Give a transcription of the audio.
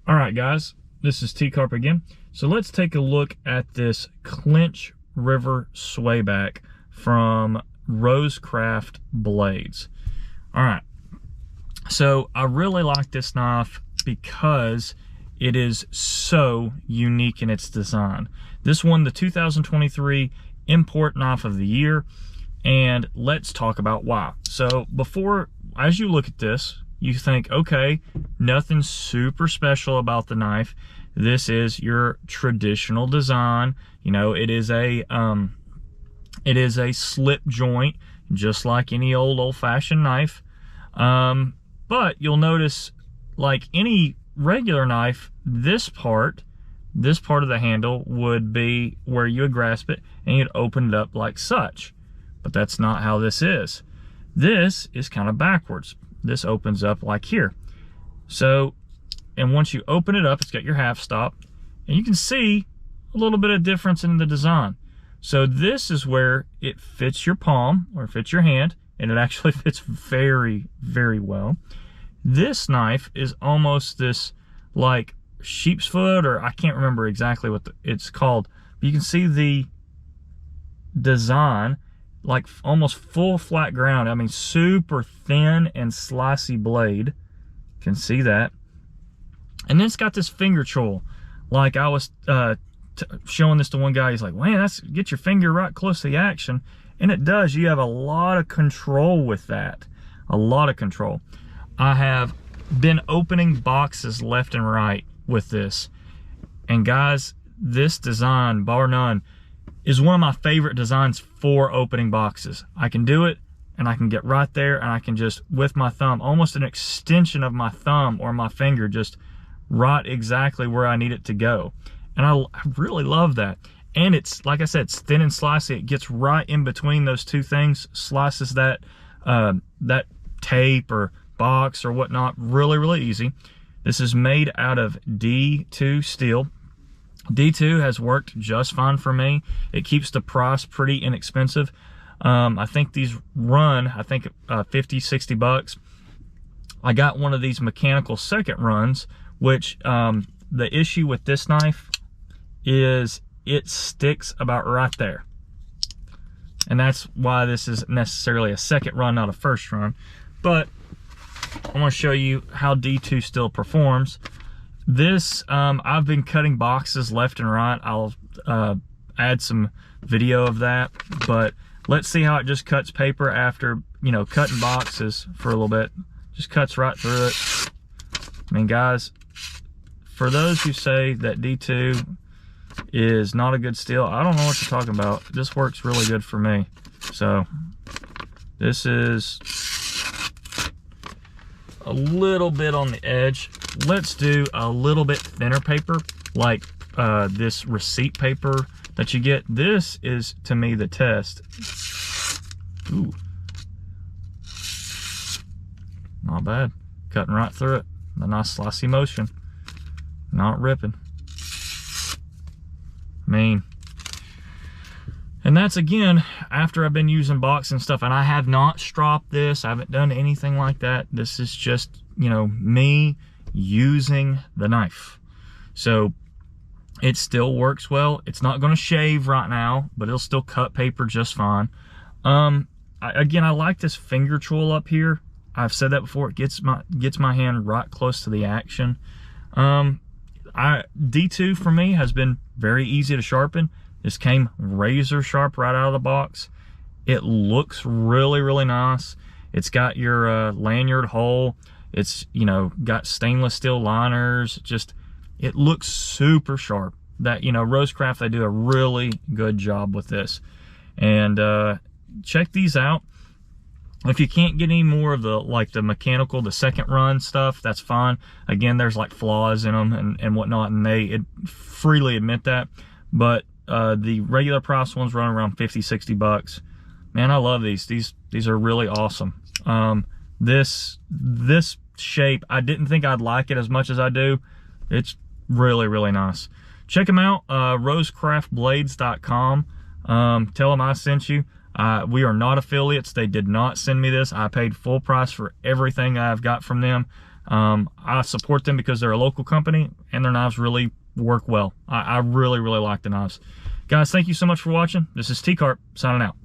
All right, guys, this is T-Carp again. So let's take a look at this Clinch River Swayback from Rosecraft Blades. All right, so I really like this knife because it is so unique in its design. This won the 2023 Import Knife of the Year, and let's talk about why. So as you look at this, you think, okay, nothing super special about the knife. This is your traditional design. You know, it is a slip joint, just like any old-fashioned knife. But you'll notice, like any regular knife, this part of the handle would be where you would grasp it and you'd open it up like such. But that's not how this is. This is kind of backwards. This opens up like here. So, and once you open it up, it's got your half stop, and you can see a little bit of difference in the design. So this is where it fits your palm or fits your hand, and it actually fits very, very well. This knife is almost this like sheep's foot, or I can't remember exactly what it's called, but you can see the design, like almost full flat ground. I mean, super thin and slicey blade. You can see that. And then it's got this finger choil. Like I was showing this to one guy, he's like, man, get your finger right close to the action. And it does. You have a lot of control with that. A lot of control. I have been opening boxes left and right with this. And guys, this design, bar none, is one of my favorite designs for opening boxes. I can do it, and I can get right there, and I can just, with my thumb, almost an extension of my thumb or my finger, just right exactly where I need it to go. And I really love that. And it's, like I said, it's thin and slicey. It gets right in between those two things, slices that tape or box or whatnot really, really easy. This is made out of D2 steel. D2 has worked just fine for me. It keeps the price pretty inexpensive. I think these run, 50, 60 bucks. I got one of these mechanical second runs, which the issue with this knife is it sticks about right there. And that's why this is necessarily a second run, not a first run. But I want to show you how D2 still performs. This, I've been cutting boxes left and right. I'll add some video of that, but let's see how it just cuts paper after, you know, cutting boxes for a little bit. Just cuts right through it. I mean, guys, for those who say that D2 is not a good steel, I don't know what you're talking about. This works really good for me. So this is a little bit on the edge. Let's do a little bit thinner paper, like this receipt paper that you get. This is, to me, the test. Ooh. Not bad. Cutting right through it. A nice slicey motion. Not ripping. I mean, and that's, again, after I've been using box and stuff, and I have not stropped this. I haven't done anything like that. This is just, you know, me using the knife. So it still works well. It's not going to shave right now, but it'll still cut paper just fine. Again, I like this finger choil up here. I've said that before. It gets my hand right close to the action. D2 for me has been very easy to sharpen. This came razor sharp right out of the box. It looks really, really nice. It's got your lanyard hole. It's, you know, got stainless steel liners. Just, it looks super sharp. That, you know, Rosecraft, they do a really good job with this. And check these out. If you can't get any more of the, like the mechanical, the second run stuff, that's fine. Again, there's like flaws in them and whatnot, and they freely admit that. But the regular price ones run around 50, 60 bucks. Man, I love these. These are really awesome. This shape, I didn't think I'd like it as much as I do. It's really, really nice. Check them out, rosecraftblades.com. Tell them I sent you. We are not affiliates. They did not send me this. I paid full price for everything I've got from them. I support them because they're a local company and their knives really work well. I really, really like the knives. Guys, thank you so much for watching. This is T-Carp signing out.